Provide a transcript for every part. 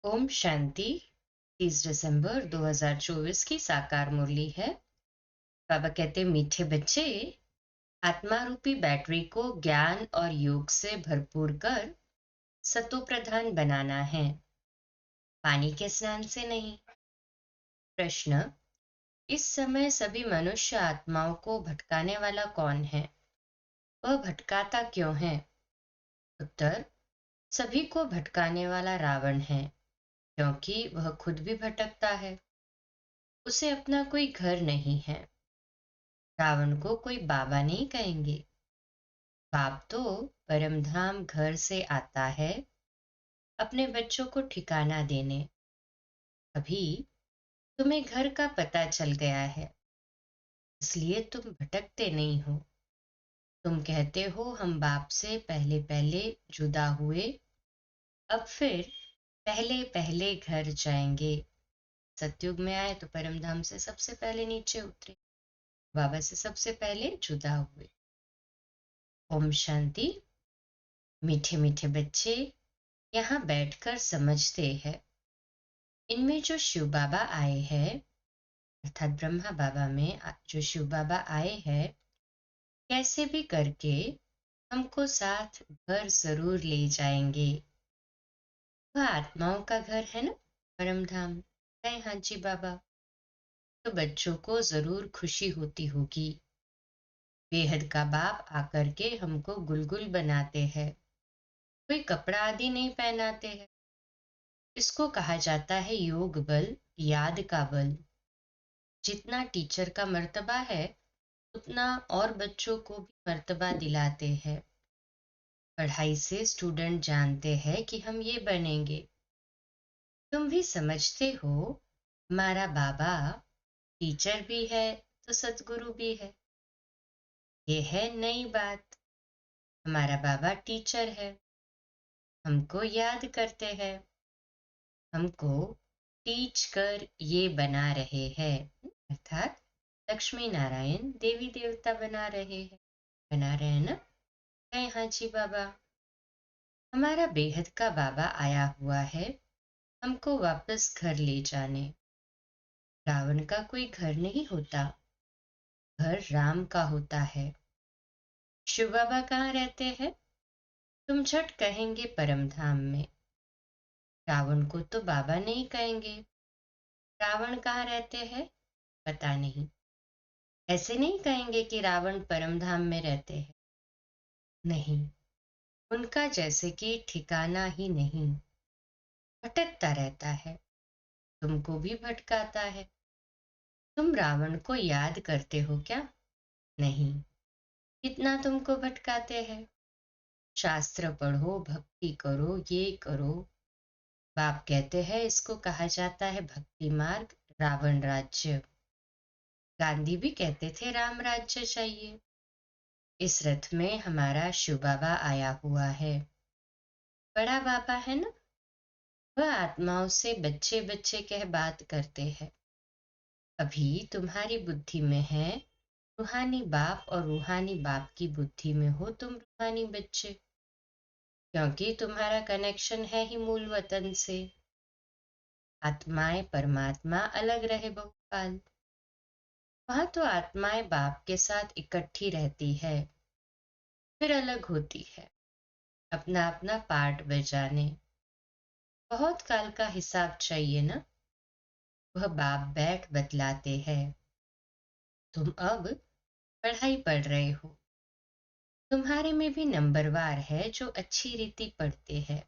ओम शांति। 30 दिसंबर 2024 की साकार मुरली है। बाबा कहते मीठे बच्चे, आत्मा रूपी बैटरी को ज्ञान और योग से भरपूर कर सतो प्रधान बनाना है, पानी के स्नान से नहीं। प्रश्न, इस समय सभी मनुष्य आत्माओं को भटकाने वाला कौन है? वह भटकाता क्यों है? उत्तर, सभी को भटकाने वाला रावण है, क्योंकि वह खुद भी भटकता है। उसे अपना कोई घर नहीं है। रावण को कोई बाबा नहीं कहेंगे। बाप तो परमधाम घर से आता है अपने बच्चों को ठिकाना देने। अभी तुम्हें घर का पता चल गया है, इसलिए तुम भटकते नहीं हो। तुम कहते हो हम बाप से पहले पहले जुदा हुए, अब फिर पहले पहले घर जाएंगे। सतयुग में आए तो परमधाम से सबसे पहले नीचे उतरे, बाबा से सबसे पहले जुदा हुए। ओम शांति। मीठे मीठे बच्चे यहाँ बैठकर समझते हैं, इनमें जो शिव बाबा आए हैं, अर्थात ब्रह्मा बाबा में जो शिव बाबा आए हैं, कैसे भी करके हमको साथ घर जरूर ले जाएंगे। वह आत्माओं का घर है ना, परम धाम है। हाँ जी बाबा। तो बच्चों को जरूर खुशी होती होगी। बेहद का बाप आकर के हमको गुलगुल बनाते हैं, कोई कपड़ा आदि नहीं पहनाते हैं। इसको कहा जाता है योग बल, याद का बल। जितना टीचर का मर्तबा है, उतना और बच्चों को भी मर्तबा दिलाते हैं। पढ़ाई से स्टूडेंट जानते हैं कि हम ये बनेंगे। तुम भी समझते हो, हमारा बाबा टीचर भी है तो सतगुरु भी है। ये है नई बात। हमारा बाबा टीचर है, हमको याद करते हैं, हमको टीच कर ये बना रहे हैं, अर्थात लक्ष्मी नारायण देवी देवता बना रहे हैं ना। है हाँ जी बाबा। हमारा बेहद का बाबा आया हुआ है हमको वापस घर ले जाने। रावण का कोई घर नहीं होता, घर राम का होता है। शिव बाबा कहाँ रहते हैं? तुम झट कहेंगे परम धाम में। रावण को तो बाबा नहीं कहेंगे। रावण कहाँ रहते हैं? पता नहीं। ऐसे नहीं कहेंगे कि रावण परम धाम में रहते हैं। नहीं, उनका जैसे कि ठिकाना ही नहीं, भटकता रहता है, तुमको भी भटकाता है। तुम रावण को याद करते हो क्या? नहीं। कितना तुमको भटकाते हैं। शास्त्र पढ़ो, भक्ति करो, ये करो। बाप कहते हैं इसको कहा जाता है भक्ति मार्ग, रावण राज्य। गांधी भी कहते थे राम राज्य चाहिए। इस रथ में हमारा शिव बाबा आया हुआ है, बड़ा बाबा है ना। वह आत्माओं से बच्चे बच्चे कह बात करते हैं। अभी तुम्हारी बुद्धि में है रूहानी बाप, और रूहानी बाप की बुद्धि में हो तुम रूहानी बच्चे, क्योंकि तुम्हारा कनेक्शन है ही मूल वतन से। आत्माएं परमात्मा अलग रहे बहुकाल, वहां तो आत्माएं बाप के साथ इकट्ठी रहती है, फिर अलग होती है, अपना अपना पार्ट बजाने। बहुत काल का हिसाब चाहिए ना। वह बाप बैठ बतलाते हैं। तुम अब पढ़ाई पढ़ रहे हो, तुम्हारे में भी नंबरवार है जो अच्छी रीति पढ़ते हैं।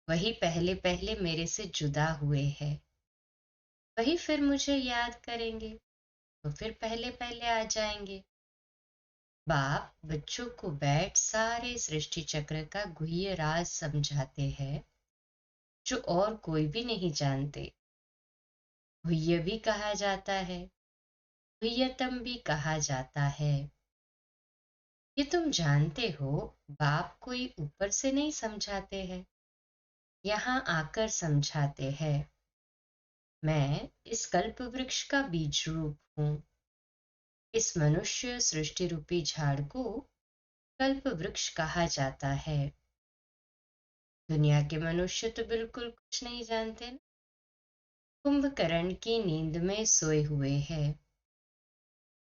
वही पहले पहले मेरे से जुदा हुए हैं, वही फिर मुझे याद करेंगे तो फिर पहले पहले आ जाएंगे। बाप बच्चों को बैठ सारे सृष्टि चक्र का गुह्य राज समझाते हैं, जो और कोई भी नहीं जानते। गुह्य भी कहा जाता है, गुह्यतम भी कहा जाता है। ये तुम जानते हो, बाप कोई ऊपर से नहीं समझाते हैं, यहाँ आकर समझाते हैं। मैं इस कल्प वृक्ष का बीज रूप हूँ। इस मनुष्य सृष्टि रूपी झाड़ को कल्प वृक्ष कहा जाता है। दुनिया के मनुष्य तो बिल्कुल कुछ नहीं जानते ना। कुंभकर्ण की नींद में सोए हुए हैं।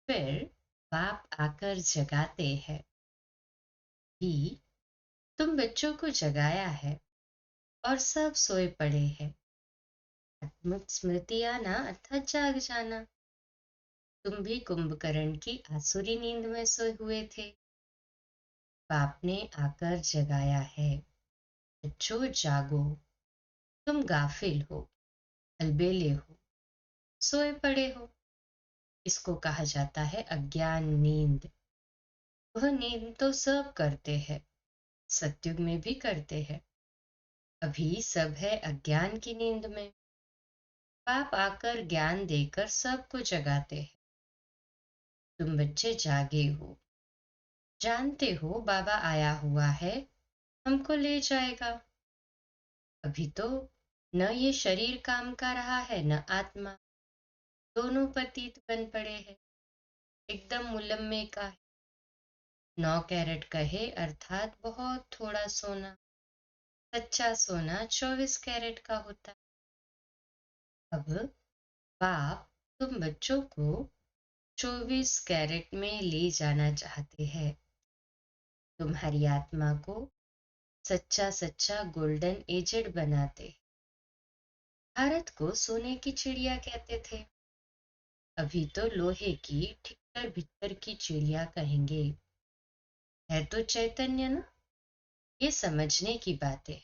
फिर बाप आकर जगाते हैं कि तुम बच्चों को जगाया है और सब सोए पड़े हैं। आत्मिक स्मृति आना अर्थात जाग जाना। तुम भी कुंभकर्ण की आसुरी नींद में सोए हुए थे। बाप ने आकर जगाया है। बच्चों जागो, तुम गाफिल हो, अलबेले हो, सोए पड़े हो। इसको कहा जाता है अज्ञान नींद। वह नींद तो सब करते हैं, सतयुग में भी करते हैं। अभी सब है अज्ञान की नींद में। बाप आकर ज्ञान देकर सबको जगाते हैं। तुम बच्चे जागे हो, जानते हो बाबा आया हुआ है, हमको ले जाएगा। अभी तो न ये शरीर काम का रहा है न आत्मा, दोनों पतित बन पड़े हैं। एकदम मुलम्मे का है। 9 कैरेट कहे अर्थात बहुत थोड़ा सोना। सच्चा सोना 24 कैरेट का होता है। अब बाप तुम बच्चों को 24 कैरेट में ले जाना चाहते हैं। तुम्हारी आत्मा को सच्चा सच्चा गोल्डन एजेड बनाते। भारत को सोने की चिड़िया कहते थे, अभी तो लोहे की ठिक्कर भित्तर की चिड़िया कहेंगे। है तो चैतन्य ना। ये समझने की बातें।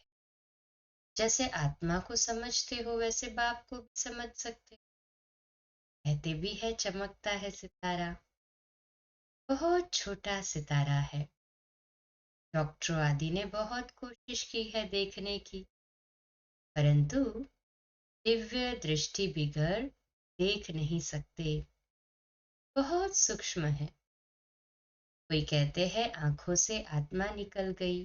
जैसे आत्मा को समझते हो वैसे बाप को भी समझ सकते। कहते भी है चमकता है सितारा। बहुत छोटा सितारा है। डॉक्टरों आदि ने बहुत कोशिश की है देखने की, परंतु दिव्य दृष्टि बिगर देख नहीं सकते। बहुत सूक्ष्म है। कोई कहते हैं आंखों से आत्मा निकल गई,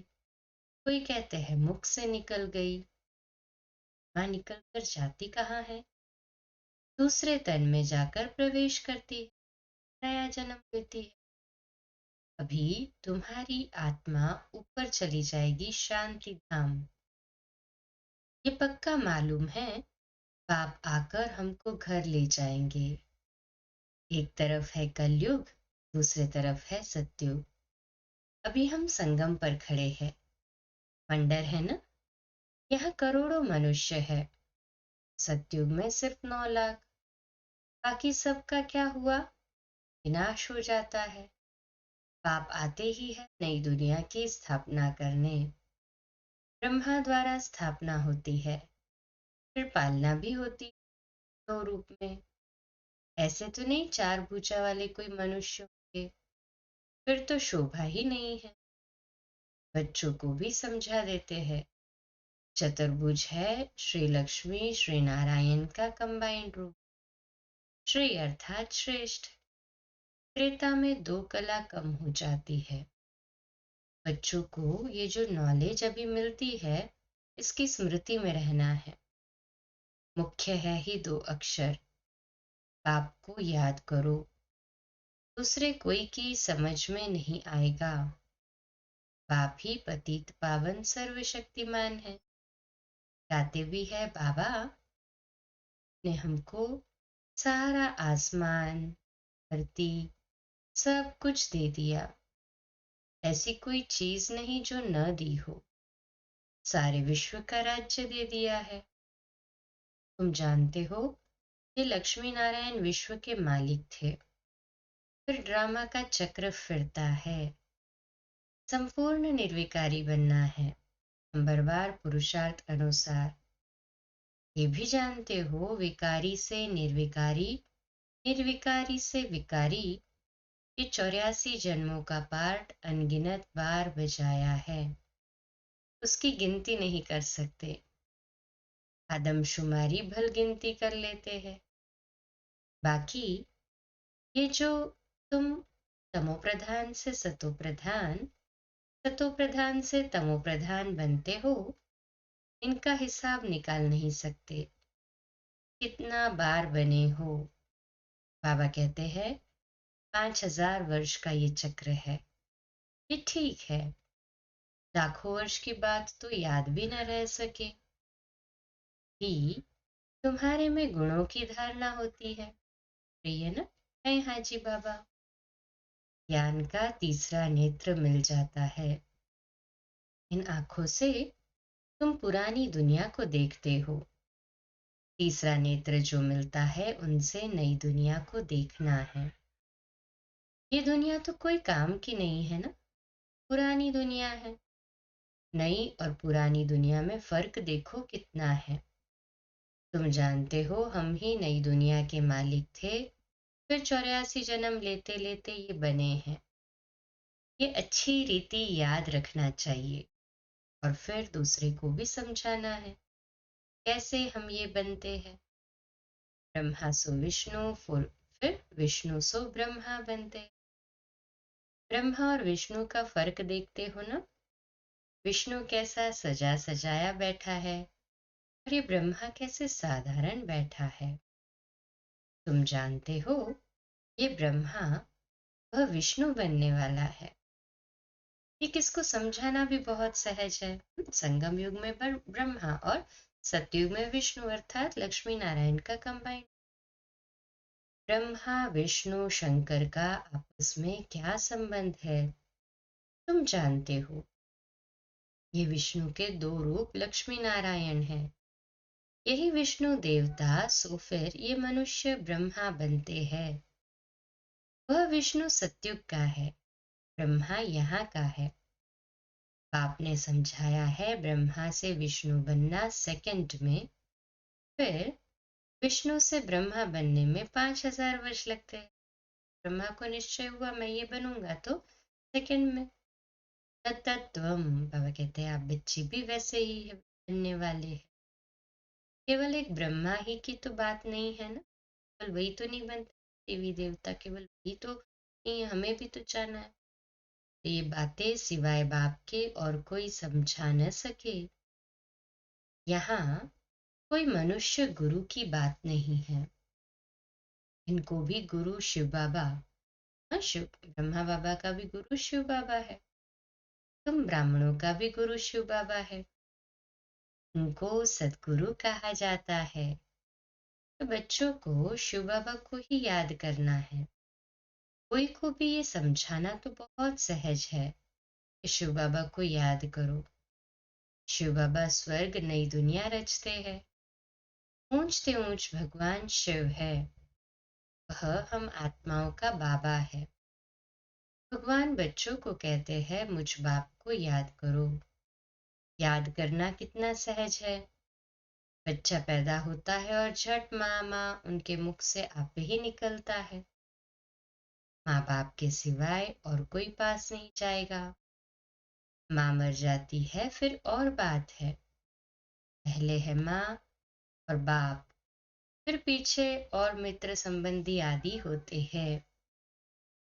कोई कहते हैं मुख से निकल गई। आत्मा निकल कर जाती कहाँ है? दूसरे तन में जाकर प्रवेश करती है, नया जन्म लेती है। अभी तुम्हारी आत्मा ऊपर चली जाएगी शांति धाम। ये पक्का मालूम है। बाप आकर हमको घर ले जाएंगे। एक तरफ है कलयुग, दूसरे तरफ है सतयुग। अभी हम संगम पर खड़े हैं। वंडर है ना। यहाँ करोड़ों मनुष्य है। सतयुग में सिर्फ 9 लाख। बाकी सबका क्या हुआ? विनाश हो जाता है। बाप आते ही है नई दुनिया की स्थापना करने। ब्रह्मा द्वारा स्थापना होती है, फिर पालना भी होती है 2 रूप में। ऐसे तो नहीं 4 भुजा वाले कोई मनुष्य होंगे, फिर तो शोभा ही नहीं है। बच्चों को भी समझा देते हैं। चतुर्भुज है श्री लक्ष्मी श्री नारायण का कंबाइंड रूप। श्री अर्थात श्रेष्ठ। त्रेता में 2 कला कम हो जाती है। बच्चों को ये जो नॉलेज अभी मिलती है, इसकी स्मृति में रहना है। मुख्य है ही 2 अक्षर। बाप को याद करो, दूसरे कोई की समझ में नहीं आएगा। बाप ही पतित पावन सर्वशक्तिमान है। गाते भी है बाबा ने हमको सारा आसमान धरती सब कुछ दे दिया। ऐसी कोई चीज नहीं जो न दी हो। सारे विश्व का राज्य दे दिया है। तुम जानते हो ये लक्ष्मी नारायण विश्व के मालिक थे। फिर ड्रामा का चक्र फिरता है। संपूर्ण निर्विकारी बनना है, नंबरवार पुरुषार्थ अनुसार। ये भी जानते हो विकारी से निर्विकारी, निर्विकारी से विकारी। ये 84 जन्मों का पार्ट अनगिनत बार बजाया है, उसकी गिनती नहीं कर सकते। आदमशुमारी भल गिनती कर लेते हैं। बाकी ये जो तुम तमोप्रधान से सतोप्रधान, सतोप्रधान से तमोप्रधान बनते हो, इनका हिसाब निकाल नहीं सकते। कितना बार बने हो। बाबा कहते हैं 5000 वर्ष का ये चक्र है। ये ठीक है। लाखों वर्ष की बात तो याद भी न रह सके कि तुम्हारे में गुणों की धारणा होती है, प्रिय न है हाजी बाबा। ज्ञान का तीसरा नेत्र मिल जाता है। इन आंखों से तुम पुरानी दुनिया को देखते हो। तीसरा नेत्र जो मिलता है उनसे नई दुनिया को देखना है। ये दुनिया तो कोई काम की नहीं है ना, पुरानी दुनिया है। नई और पुरानी दुनिया में फर्क देखो कितना है। तुम जानते हो हम ही नई दुनिया के मालिक थे, फिर 84 जन्म लेते लेते ये बने हैं। ये अच्छी रीति याद रखना चाहिए और फिर दूसरे को भी समझाना है कैसे हम ये बनते हैं। ब्रह्मा सो विष्णु, फिर विष्णु सो ब्रह्मा बनते। ब्रह्मा और विष्णु का फर्क देखते हो ना। विष्णु कैसा सजा सजाया बैठा है और ये ब्रह्मा कैसे साधारण बैठा है। तुम जानते हो ये ब्रह्मा वह विष्णु बनने वाला है। ये किसको समझाना भी बहुत सहज है। संगम युग में ब्रह्मा और सतयुग में विष्णु अर्थात लक्ष्मी नारायण का कंबाइन। ब्रह्मा विष्णु शंकर का आपस में क्या संबंध है तुम जानते हो। ये विष्णु के दो रूप लक्ष्मी नारायण है। यही विष्णु देवता सो फिर ये मनुष्य ब्रह्मा बनते हैं। वह विष्णु सतयुग का है, ब्रह्मा यहाँ का है। बाप ने समझाया है ब्रह्मा से विष्णु बनना सेकंड में, फिर विष्णु से ब्रह्मा बनने में 5000 वर्ष लगते हैं। ब्रह्मा को निश्चय हुआ मैं ये बनूंगा तो सेकंड में। तत्तत्वम बाबा कहते हैं आप बच्चे भी वैसे ही है बनने वाले हैं। केवल एक ब्रह्मा ही की तो बात नहीं है ना, केवल वही तो नहीं बनता देवी देवता, केवल वही तो नहीं, हमें भी तो जाना है। तो ये बातें सिवाय बाप के और कोई समझा न सके। यहाँ कोई मनुष्य गुरु की बात नहीं है। इनको भी गुरु शिव बाबा, हाँ शिव ब्रह्मा बाबा का भी गुरु शिव बाबा है। तुम ब्राह्मणों का भी गुरु शिव बाबा है। उनको सदगुरु कहा जाता है। तो बच्चों को शिव बाबा को ही याद करना है। कोई को भी ये समझाना तो बहुत सहज है कि शिव बाबा को याद करो। शिव बाबा स्वर्ग नई दुनिया रचते हैं। ऊंचते ऊंच भगवान शिव है। वह हम आत्माओं का बाबा है। भगवान बच्चों को कहते हैं मुझ बाप को याद करो। याद करना कितना सहज है। बच्चा पैदा होता है और झट माँ माँ उनके मुख से आप ही निकलता है। माँ बाप के सिवाय और कोई पास नहीं जाएगा। माँ मर जाती है फिर और बात है। पहले है माँ और बाप, फिर पीछे और मित्र संबंधी आदि होते हैं।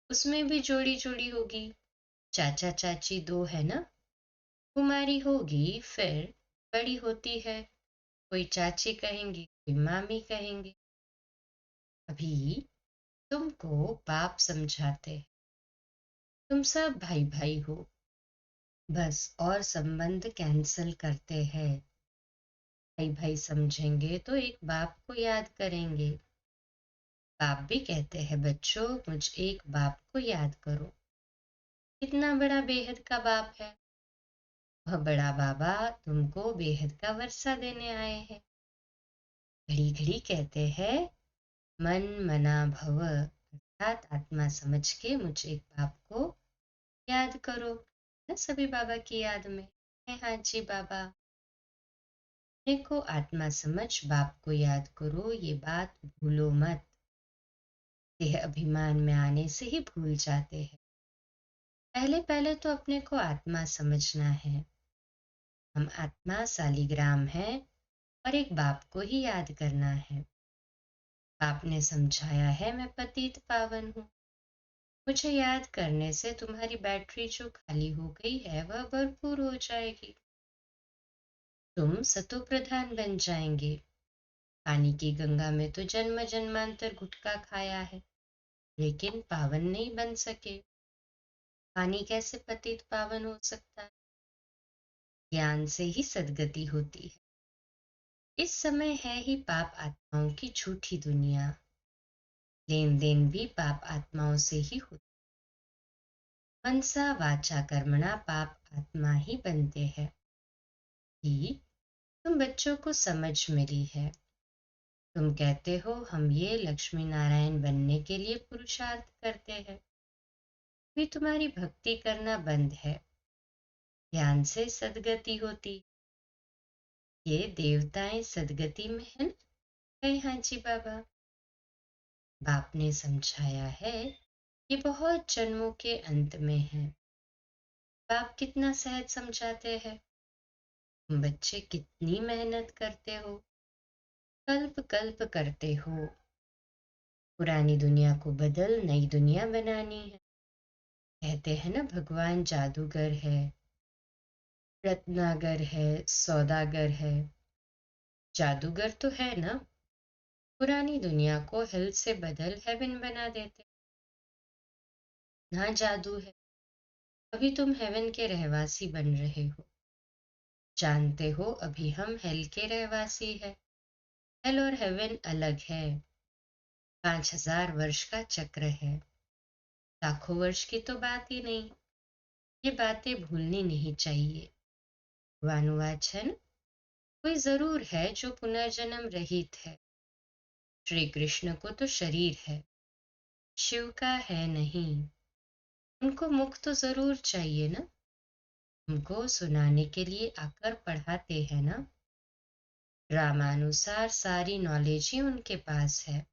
उसमें भी जोड़ी जोड़ी होगी। चाचा चाची दो है ना। कुमारी होगी फिर बड़ी होती है, कोई चाची कहेंगे कोई मामी कहेंगे। अभी तुमको बाप समझाते हैं तुम सब भाई भाई हो, बस और संबंध कैंसल करते हैं। भाई भाई समझेंगे तो एक बाप को याद करेंगे। बाप भी कहते हैं बच्चों मुझ एक बाप को याद करो। कितना बड़ा बेहद का बाप है। वह बड़ा बाबा तुमको बेहद का वर्षा देने आए हैं। घड़ी घड़ी कहते हैं मन मना भव अर्थात आत्मा समझ के मुझ एक बाप को याद करो। न सभी बाबा की याद में है हाजी बाबा। अपने को आत्मा समझ बाप को याद करो, ये बात भूलो मत। देह अभिमान में आने से ही भूल जाते हैं। पहले पहले तो अपने को आत्मा समझना है। हम आत्मा सालिग्राम है और एक बाप को ही याद करना है। बाप ने समझाया है मैं पतित पावन हूँ। मुझे याद करने से तुम्हारी बैटरी जो खाली हो गई है वह भरपूर हो जाएगी। तुम सतो प्रधान बन जाएंगे। पानी की गंगा में तो जन्म जन्मांतर गुटखा खाया है लेकिन पावन नहीं बन सके। पानी कैसे पतित पावन हो सकता है। ज्ञान से ही सद्गति होती है। इस समय है ही पाप आत्माओं की झूठी दुनिया। लेन देन भी पाप आत्माओं से ही होता। मनसा वाचा कर्मणा पाप आत्मा ही बनते हैं। कि तुम बच्चों को समझ मिली है। तुम कहते हो हम ये लक्ष्मी नारायण बनने के लिए पुरुषार्थ करते हैं। भी तुम्हारी भक्ति करना बंद है। ध्यान से सद्गति होती। ये देवताएं सद्गति में है ना? कहे हाँ जी बाबा। बाप ने समझाया है ये बहुत जन्मों के अंत में है। बाप कितना सहज समझाते हैं। तुम बच्चे कितनी मेहनत करते हो, कल्प कल्प करते हो। पुरानी दुनिया को बदल नई दुनिया बनानी है। कहते हैं ना भगवान जादूगर है, रत्नागर है, सौदागर है। जादूगर तो है ना, पुरानी दुनिया को हेल से बदल हेवन बना देते। ना जादू है, अभी तुम हेवन के रहवासी बन रहे हो। जानते हो अभी हम हेल के रहवासी है। हेल और हेवन अलग है। 5000 वर्ष का चक्र है। लाखों वर्ष की तो बात ही नहीं। ये बातें भूलनी नहीं चाहिए। वानुवाच है न, कोई जरूर है जो पुनर्जन्म रहित है। श्री कृष्ण को तो शरीर है, शिव का है नहीं। उनको मुख तो जरूर चाहिए ना। हमको सुनाने के लिए आकर पढ़ाते हैं ना। रामानुसार सारी नॉलेज ही उनके पास है।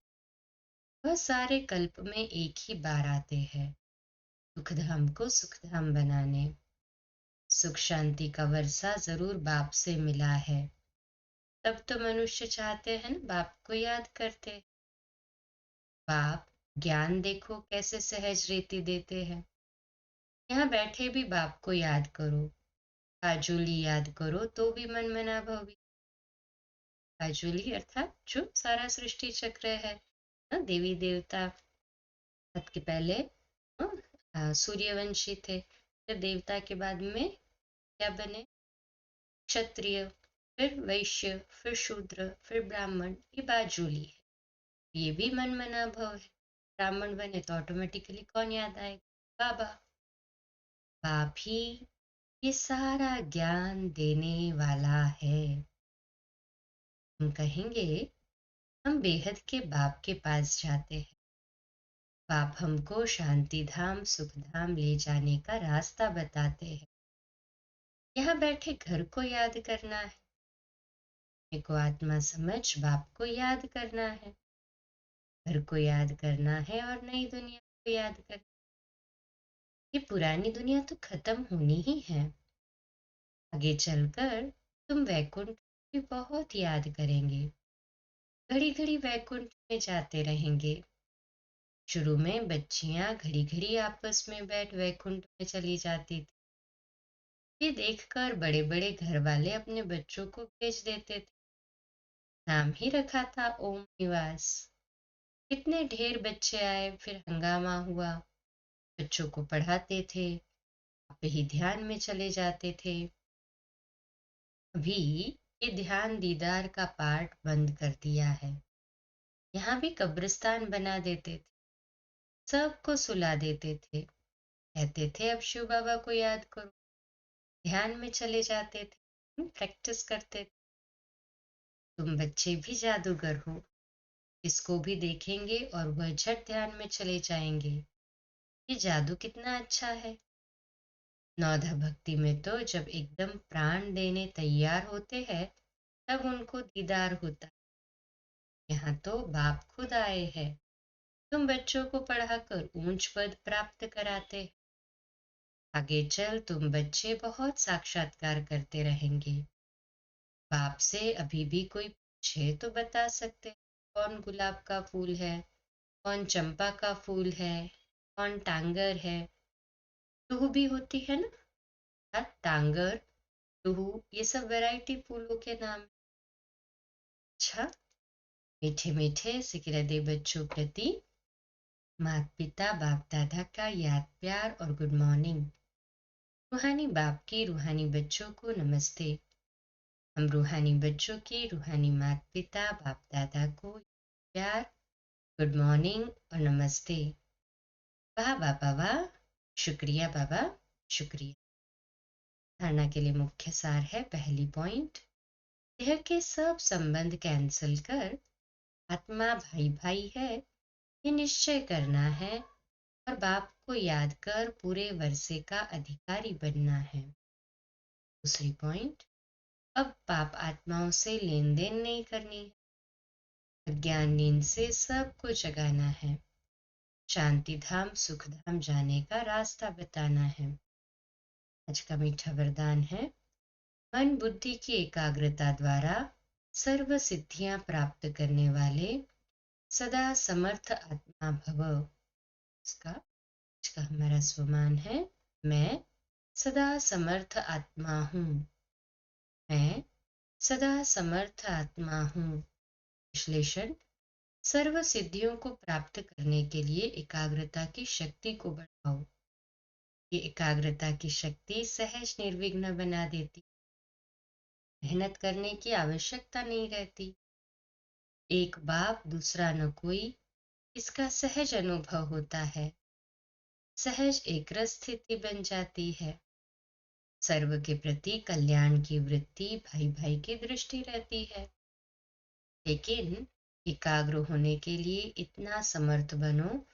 वह सारे कल्प में एक ही बार आते हैं सुखधाम को सुखधाम बनाने। सुख शांति का वर्षा जरूर बाप से मिला है। तब तो मनुष्य चाहते हैं ना बाप को याद करते। बाप ज्ञान देखो कैसे सहज रीति देते हैं। यहाँ बैठे भी बाप को याद करो, काजोली याद करो तो भी मन मना भवी। काजोली अर्थात जो सारा सृष्टि चक्र है ना, देवी देवता। सबके पहले सूर्यवंशी थे, फिर देवता के बाद में क्या बने, क्षत्रिय, फिर वैश्य, फिर शूद्र, फिर ब्राह्मण। ये बाजूली है। ये भी मन मना भव है। ब्राह्मण बने तो ऑटोमेटिकली कौन याद आएगा, बाबा। बाप ही ये सारा ज्ञान देने वाला है। हम कहेंगे हम बेहद के बाप के पास जाते हैं। बाप हमको शांति धाम सुख धाम ले जाने का रास्ता बताते हैं। यहाँ बैठे घर को याद करना है। मेरे को आत्मा समझ बाप को याद करना है, घर को याद करना है और नई दुनिया को याद करना। ये पुरानी दुनिया तो खत्म होनी ही है। आगे चलकर तुम वैकुंठ भी बहुत याद करेंगे। घड़ी घड़ी वैकुंठ में जाते रहेंगे। शुरू में बच्चियां घड़ी घड़ी आपस में बैठ वैकुंठ में चली जाती थी। ये देखकर बड़े बड़े घर वाले अपने बच्चों को भेज देते थे। नाम ही रखा था ओम निवास। कितने ढेर बच्चे आए, फिर हंगामा हुआ। बच्चों को पढ़ाते थे, आप ही ध्यान में चले जाते थे। अभी ये ध्यान दीदार का पाठ बंद कर दिया है। यहाँ भी कब्रिस्तान बना देते थे, सबको सुला देते थे। कहते थे अब शिव बाबा को याद करो। ध्यान में चले जाते थे, प्रैक्टिस करते थे। तुम बच्चे भी जादूगर हो। इसको भी देखेंगे और वह झट ध्यान में चले जाएंगे। ये जादू कितना अच्छा है। नौधा भक्ति में तो जब एकदम प्राण देने तैयार होते हैं तब उनको दीदार होता है। यहाँ तो बाप खुद आए हैं। तुम बच्चों को पढ़ाकर ऊंच पद प्राप्त कराते। आगे चल तुम बच्चे बहुत साक्षात्कार करते रहेंगे। बाप से अभी भी कोई पूछे तो बता सकते कौन गुलाब का फूल है, कौन चंपा का फूल है, कौन टांगर है। टूह भी होती है ना, टांगर, टूह, ये सब वैरायटी फूलों के नाम। अच्छा, मीठे मीठे सिकरदे बच्चों प्रति माता पिता बाप दादा का याद प्यार और गुड मॉर्निंग। रूहानी बाप की रूहानी बच्चों को नमस्ते। हम रूहानी बच्चों के रूहानी माता पिता बाप दादा को प्यार, गुड मॉर्निंग और नमस्ते। वाह बाबा वाह, शुक्रिया बाबा, शुक्रिया। धारणा के लिए मुख्य सार है, पहली पॉइंट, देह के सब संबंध कैंसिल कर आत्मा भाई भाई है ये निश्चय करना है और बाप को याद कर पूरे वर्षे का अधिकारी बनना है। दूसरी पॉइंट, अब पाप आत्माओं से लेन देन नहीं करनी है, अज्ञान नींद से सबको जगाना है, शांति धाम सुख धाम जाने का रास्ता बताना है। आज का मीठा वरदान है, मन बुद्धि की एकाग्रता द्वारा सर्व सिद्धियां प्राप्त करने वाले सदा समर्थ आत्मा भव। इसका आज का हमारा स्वमान है, मैं सदा समर्थ आत्मा हूँ। मैं सदा समर्थ आत्मा हूँ। विश्लेषण, सर्व सिद्धियों को प्राप्त करने के लिए एकाग्रता की शक्ति को बढ़ाओ। ये एकाग्रता की शक्ति सहज निर्विघ्न बना देती, मेहनत करने की आवश्यकता नहीं रहती। एक बाप दूसरा न कोई, इसका सहज अनुभव होता है, सहज एक रस स्थिति बन जाती है। सर्व के प्रति कल्याण की वृत्ति भाई भाई की दृष्टि रहती है। लेकिन एकाग्र होने के लिए इतना समर्थ बनो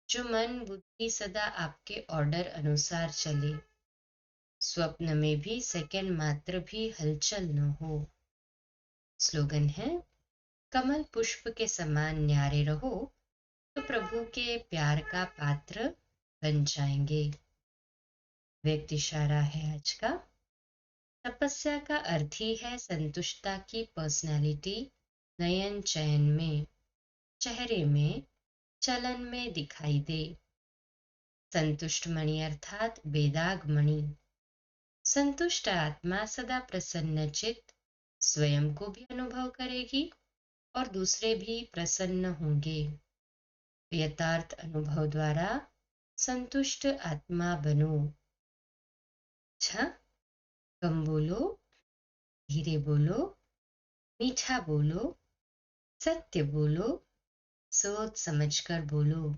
जो मन बुद्धि सदा आपके ऑर्डर अनुसार चले, स्वप्न में भी सेकंड मात्र भी हलचल न हो। स्लोगन है, कमल पुष्प के समान न्यारे रहो तो प्रभु के प्यार का पात्र बन जाएंगे। व्यक्ति इशारा है आज का, तपस्या का अर्थ ही है संतुष्टता की पर्सनालिटी नयन चयन में, चेहरे में, चलन में दिखाई दे। संतुष्ट मणि अर्थात बेदाग मणि। संतुष्ट आत्मा सदा प्रसन्न चित्त स्वयं को भी अनुभव करेगी और दूसरे भी प्रसन्न होंगे। यथार्थ अनुभव द्वारा संतुष्ट आत्मा बनो। अच्छा, कम बोलो, धीरे बोलो, मीठा बोलो, सत्य बोलो, सोच समझकर बोलो।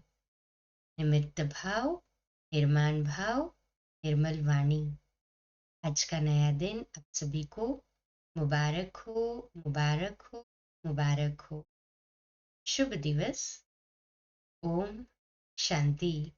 निमित्त भाव, निर्माण भाव, निर्मल वाणी। आज का नया दिन आप सभी को मुबारक हो, मुबारक हो, मुबारक हो। शुभ दिवस। ओम शांति।